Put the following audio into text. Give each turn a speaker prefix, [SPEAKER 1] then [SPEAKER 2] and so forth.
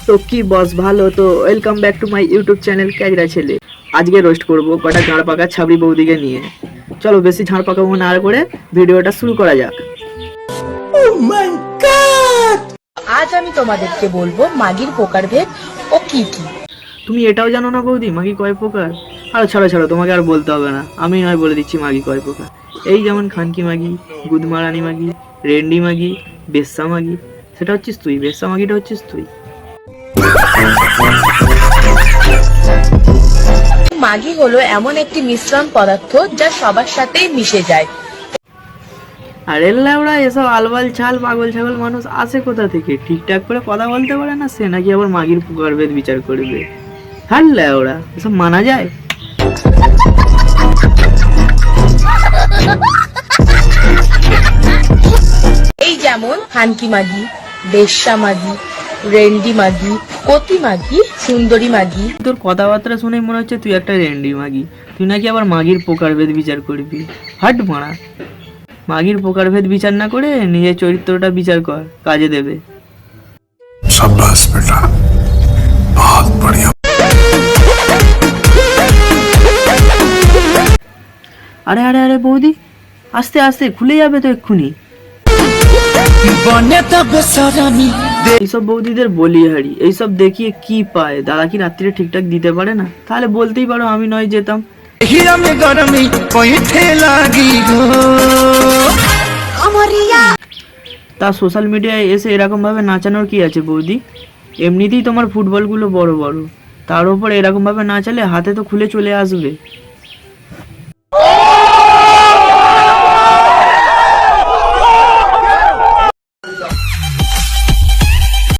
[SPEAKER 1] তো কি বস ভালো তো welcome back to my YouTube channel ক্যাজরা ছেলে। আজকে রোস্ট করব কটা ঝাড় পাকা ছাবড়ি বৌদিকে নিয়ে। চলো বেশি ঝাড় পাকাবো না করে ভিডিওটা শুরু করা যাক।
[SPEAKER 2] আজ আমি তোমাদেরকে বলবো মাগির প্রকারভেদ ও কি কি।
[SPEAKER 1] তুমি এটাও জানো না বৌদি মাগি কয় প্রকার? আর ছাড়ো ছাড়ো, তোমাকে আর বলতে হবে না, আমি নয় বলে দিচ্ছি মাগি কয় প্রকার। এই যেমন খানকি মাগি, গুদমারানি মাগি, রেন্ডি মাগি, বেশ্যা মাগি। সেটা হচ্ছিস তুই, বেশ্যা মাগিটা হচ্ছিস তুই।
[SPEAKER 2] মাগি হলো এমন একটি মিশ্রণ পদার্থ যা সবার সাথেই মিশে যায়।
[SPEAKER 1] আরে ল্যাওড়া, এসব আলবাল ছাল পাগল ছাগল মানুষ আসে কোথা থেকে? ঠিকঠাক করে কথা বলতে পারে না, সে নাকি আবার মাগির প্রকারভেদ বিচার করবে? হ্যাঁ ল্যাওড়া, এসব মানা যায়?
[SPEAKER 2] এই যেমন খানকি মাগি, বেশ্যা মাগি, রেন্ডি মাগি, কতি মাগি, সুন্দরী মাগি।
[SPEAKER 1] তোর কথাবার্তা শুনেই মনে হচ্ছে তুই একটা রেন্ডি মাগি। তুই নাকি আবার মাগির প্রকারভেদ বিচার করবি? হাট মারা, মাগির প্রকারভেদ বিচার না করে নিজের চরিত্রটা বিচার কর, কাজে দেবে।
[SPEAKER 3] शाबाश बेटा, बहुत बढ़िया।
[SPEAKER 1] আরে আরে আরে বৌদি, আস্তে আস্তে খুলে যাবে তো এক্ষুনি। এইসব বৌদিদের বলি হারি, এইসব দেখিয়ে কি পায়? দাদা কি রাত্রিরে ঠিকঠাক দিতে পারে না? তাহলে বলতেই পারো আমি নয় যেতাম। তা সোশ্যাল মিডিয়ায় এসে এরকম ভাবে নাচানোর কি আছে বৌদি? এমনিতেই তোমার ফুটবলগুলো বড় বড়, তার উপর এরকম ভাবে নাচালে হাতে তো খুলে চলে আসবে।